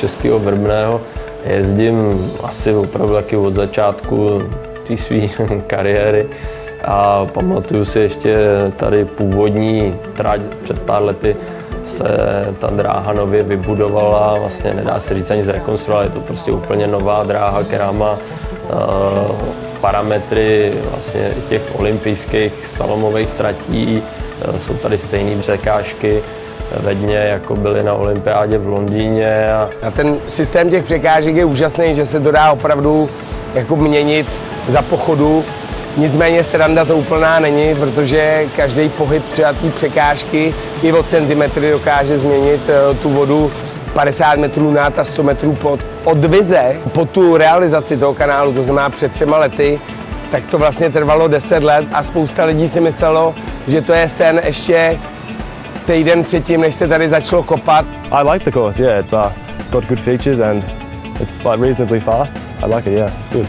Českého Vrbného. Jezdím asi opravdu taky od začátku té své kariéry a pamatuju si ještě tady původní trať před pár lety se ta dráha nově vybudovala, vlastně nedá se říct ani zrekonstruovala, je to prostě úplně nová dráha, která má parametry vlastně těch olympijských slalomových tratí, jsou tady stejné překážky ve dně, jako byly na olympiádě v Londýně. A ten systém těch překážek je úžasný, že se to dá opravdu jako měnit za pochodu. Nicméně sranda to úplná není, protože každý pohyb třeba té překážky i o centimetry dokáže změnit tu vodu 50 metrů nad a 100 metrů pod. Od vize po tu realizaci toho kanálu, to znamená před 3 lety, tak to vlastně trvalo 10 let a spousta lidí si myslelo, že to je sen ještě týden předtím, než se tady začalo kopat. I like the course, yeah, it's got good features and it's like reasonably fast. I like it, yeah, it's good.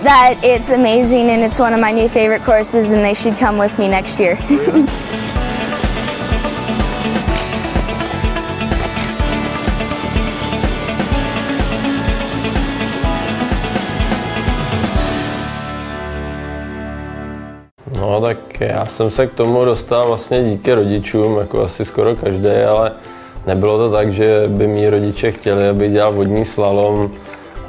That it's amazing and it's one of my new favorite courses and they should come with me next year. No tak já jsem se k tomu dostal vlastně díky rodičům, jako asi skoro každý, ale nebylo to tak, že by mý rodiče chtěli, aby dělal vodní slalom.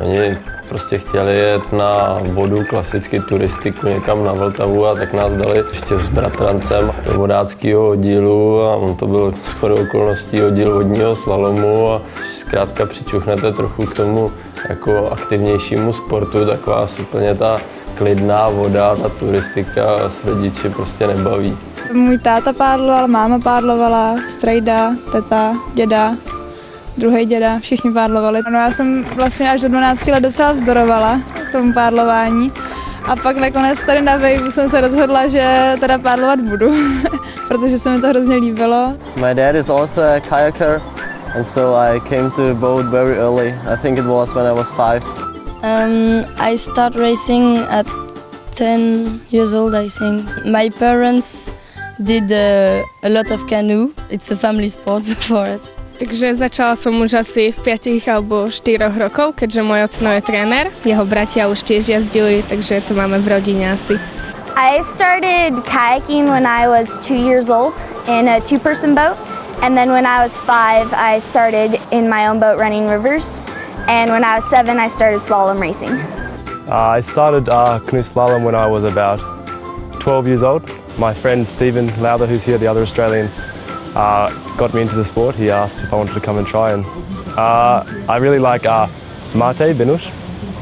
Oni prostě chtěli jet na vodu, klasicky turistiku někam na Vltavu a tak nás dali ještě s bratrancem do vodáckého oddílu a on to byl shodou okolností oddíl vodního slalomu a zkrátka přičuchnete trochu k tomu jako aktivnějšímu sportu, tak vás úplně ta klidná voda, ta turistika s rodiči prostě nebaví. Můj táta pádloval, máma pádlovala, strejda, teta, děda, druhý děda, všichni pádlovali. No, já jsem vlastně až do 12 let docela vzdorovala tomu pádlování a pak nakonec tady na Vejvu jsem se rozhodla, že teda pádlovat budu, protože se mi to hrozně líbilo. My dad is also a kayaker and so I came to the boat very early. I think it was when I was 5. I started racing at 10 years old, I think. My parents did a lot of canoe. It's a family sport for us. Takže začala som už asi v 5 alebo 4 rokov, keďže môj ocino je tréner. Jeho bratia už tiež jazdili, takže to máme v rodine asi. I started kayaking when I was 2 years old in a 2-person boat. And then when I was 5, I started in my own boat running rivers. And when I was 7, I started slalom racing. I started canoe slalom when I was about 12 years old. My friend Stephen Lowther, who's here, the other Australian, got me into the sport. He asked if I wanted to come and try, and I really like Mate Benush.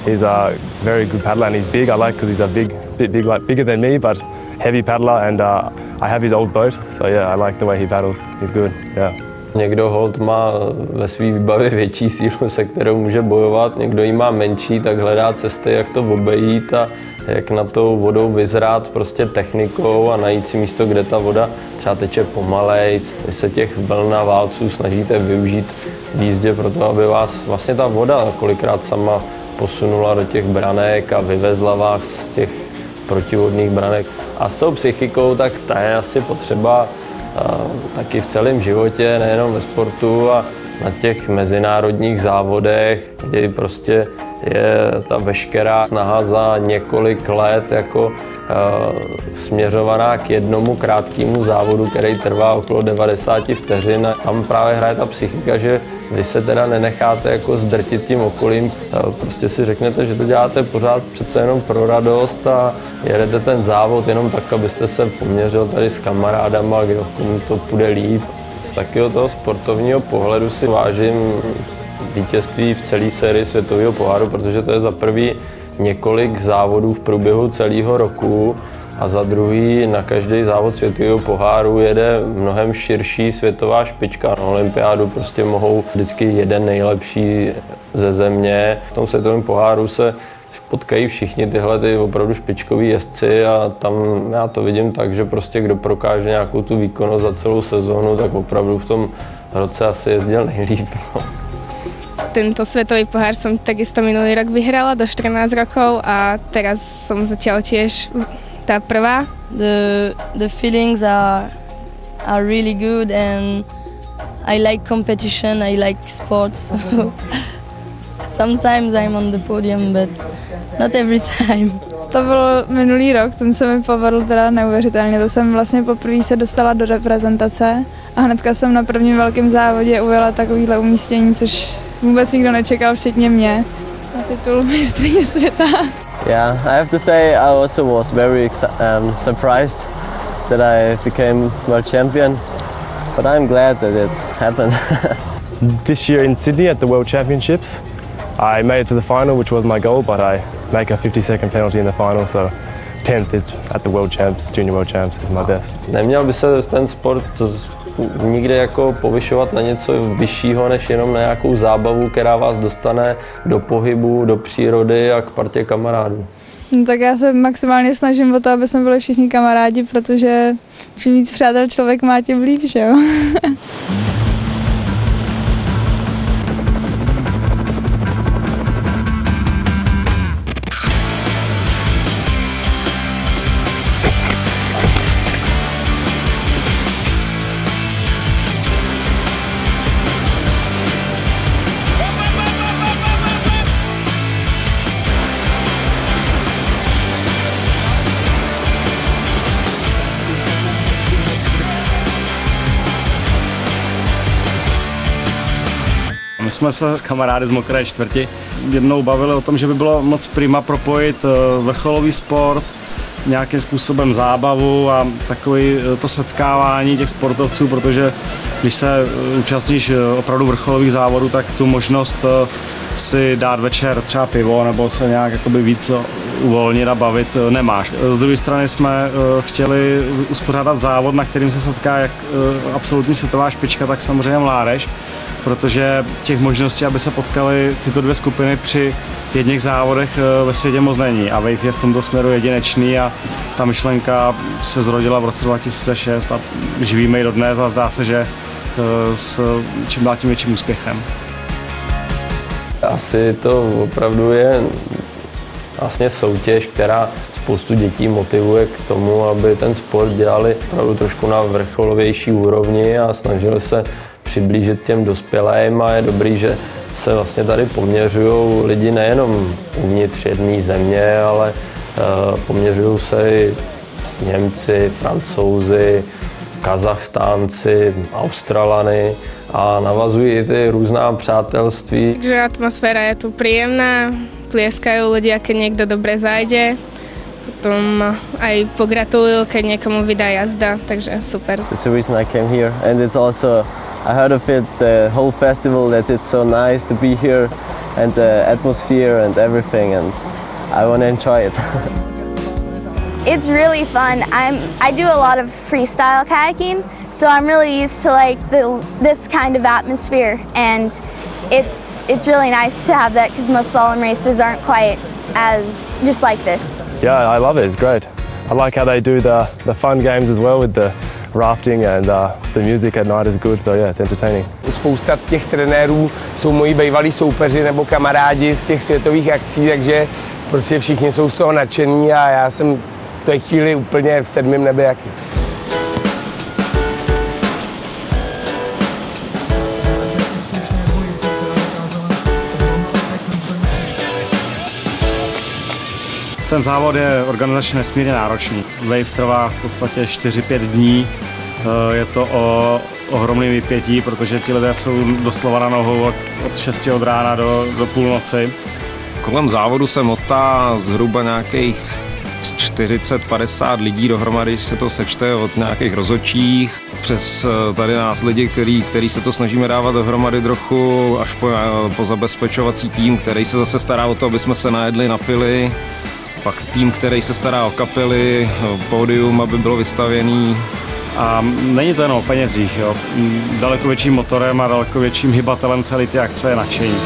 He's a very good paddler and he's big. I like because he's a big, like bigger than me, but heavy paddler. And I have his old boat, so yeah, I like the way he paddles. He's good, yeah. Někdo hold má ve své výbavě větší sílu, se kterou může bojovat, někdo ji má menší, tak hledá cesty, jak to obejít a jak na tou vodou vyzrát prostě technikou a najít si místo, kde ta voda třeba teče pomalejc. Vy se těch vln a válců snažíte využít v jízdě pro to, aby vás vlastně ta voda kolikrát sama posunula do těch branek a vyvezla vás z těch protivodných branek. A s tou psychikou, tak ta je asi potřeba taky v celém životě, nejenom ve sportu a na těch mezinárodních závodech, kdy prostě je ta veškerá snaha za několik let jako směřovaná k jednomu krátkému závodu, který trvá okolo 90 vteřin. A tam právě hraje ta psychika, že vy se teda nenecháte jako zdrtit tím okolím. Prostě si řeknete, že to děláte pořád přece jenom pro radost a jedete ten závod jenom tak, abyste se poměřil tady s kamarádama, kdo komu to půjde líp. Z takového toho sportovního pohledu si vážím vítězství v celé sérii světového poháru, protože to je za prvý několik závodů v průběhu celého roku a za druhý na každý závod světového poháru jede mnohem širší světová špička. Na olympiádu prostě mohou vždycky jeden nejlepší ze země. V tom světovém poháru se potkají všichni tyhle ty opravdu špičkoví jezdci a tam já to vidím tak, že prostě kdo prokáže nějakou tu výkonnost za celou sezónu, tak opravdu v tom roce asi jezdil nejlíp. Tento svetový pohár som takisto minulý rok vyhrala do 14 rokov a teraz som zatiaľ tiež tá prvá. The feelings are really good and I like competition, I like sports. Sometimes I'm on the podium, but not every time. To byl minulý rok, ten se mi povedl teda neuvěřitelně. To jsem vlastně poprvé se dostala do reprezentace a hnedka jsem na prvním velkém závodě ujela takovýhle umístění, což vůbec nikdo nečekal, včetně mě. Na titul mistryně světa. Yeah, I have to say I also was very surprised that I became world champion, but I'm glad that it happened. This year in Sydney at the World Championships, I made it to the final, which was my goal, but I make a 50-second penalty in the final, so 10th at the World Champs, Junior World Champs is my best. Neměl by se ten sport nikdy jako povyšovat na něco vyššího, než jenom na nějakou zábavu, která vás dostane do pohybu, do přírody a k partě kamarádů. No, tak já se maximálně snažím o to, aby jsme byli všichni kamarádi, protože čím víc přátel člověk má, tím líp, že jo? My jsme se s kamarády z Mokré čtvrti jednou bavili o tom, že by bylo moc prima propojit vrcholový sport, nějakým způsobem zábavu a takový to setkávání těch sportovců, protože když se účastníš opravdu vrcholových závodů, tak tu možnost si dát večer třeba pivo nebo se nějak jakoby víc uvolnit a bavit nemáš. Z druhé strany jsme chtěli uspořádat závod, na kterým se setká jak absolutní světová špička, tak samozřejmě mládež, protože těch možností, aby se potkaly tyto dvě skupiny při jedných závodech ve světě moc není. A Wave je v tomto směru jedinečný a ta myšlenka se zrodila v roce 2006 a živíme ji dodnes a zdá se, že s čím dál tím větším úspěchem. Asi to opravdu je vlastně soutěž, která spoustu dětí motivuje k tomu, aby ten sport dělali opravdu trošku na vrcholovější úrovni a snažili se přiblížit těm dospělým a je dobrý, že se vlastně tady poměřují lidi nejenom uvnitř jedné země, ale poměřují se i s Němci, Francouzi, Kazachstánci, Australany a navazují i ty různá přátelství. Takže atmosféra je tu príjemná, tlieskajú ľudia, keď niekto dobre zajde. Potom aj pogratulujú, keď niekomu vydá jazda, takže super. That's the reason I came here, and it's also I heard of it the whole festival that it's so nice to be here and the atmosphere and everything, and I want to enjoy it. It's really fun. I do a lot of freestyle kayaking, so I'm really used to like this kind of atmosphere, and it's really nice to have that because most slalom races aren't quite as just like this. Yeah, I love it. It's great. I like how they do the fun games as well with the rafting and the music at night is good, so yeah, it's entertaining. Spousta těch trenérů jsou moji bývalí soupeři nebo kamarádi z těch světových akcí, takže prostě všichni jsou z toho nadšení a já jsem v té chvíli úplně v sedmém nebi jaký. Ten závod je organizačně nesmírně náročný. Wave trvá v podstatě 4-5 dní. Je to o ohromném vypětí, protože ti lidé jsou doslova na nohou od 6 od rána do půlnoci. Kolem závodu se motá zhruba nějakých 40-50 lidí dohromady, když se to sečte od nějakých rozhodčích, přes tady nás lidi, který se to snažíme dávat dohromady trochu, až po zabezpečovací tým, který se zase stará o to, aby jsme se najedli, napili. Pak tým, který se stará o kapely, o pódium, aby bylo vystavěný. A není to jen o penězích, jo. Daleko větším motorem a daleko větším hybatelem celé ty akce je nadšení.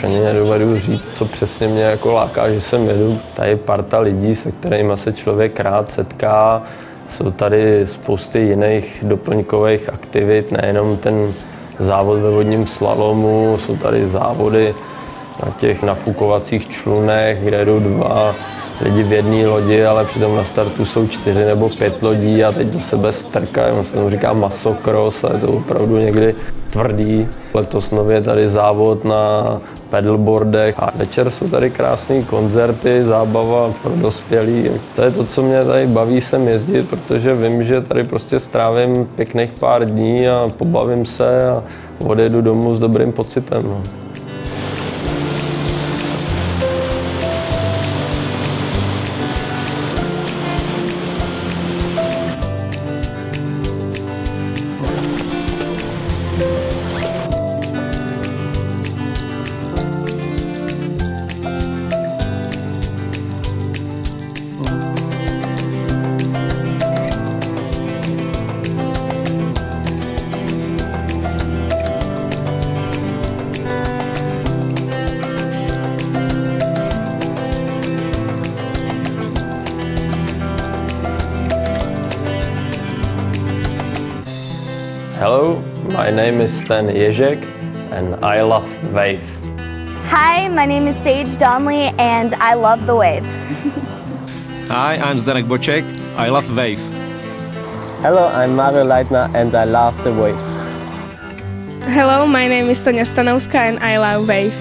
ani nedovedu říct, co přesně mě jako láká, že sem jedu. Tady je parta lidí, se kterými se člověk rád setká. Jsou tady spousty jiných doplňkových aktivit, nejenom ten závod ve vodním slalomu, jsou tady závody na těch nafukovacích člunech, kde jdou 2 lidi v jedné lodi, ale přitom na startu jsou 4 nebo 5 lodí a teď do sebe strkají, on se tomu říká masocross a je to opravdu někdy tvrdý. Letos nově tady závod na paddleboardech a večer jsou tady krásné koncerty, zábava pro dospělí. To je to, co mě tady baví sem jezdit, protože vím, že tady prostě strávím pěkných pár dní a pobavím se a odjedu domů s dobrým pocitem. No. Hello, my name is Stan Ježek and I love wave. Hi, my name is Sage Donnelly and I love the wave. Hi, I'm Zdenek Boček. I love wave. Hello, I'm Mario Leitner and I love the wave. Hello, my name is Tonia Stanovská and I love wave.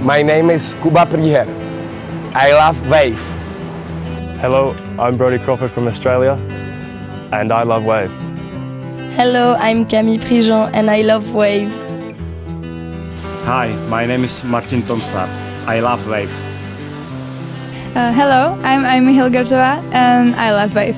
My name is Kuba Prýher. I love wave. Hello, I'm Brody Crawford from Australia and I love wave. Hello, I'm Camille Prigent and I love wave. Hi, my name is Martin Tonsar. I love wave. Hello, I'm Amy Hilgertová and I love wave.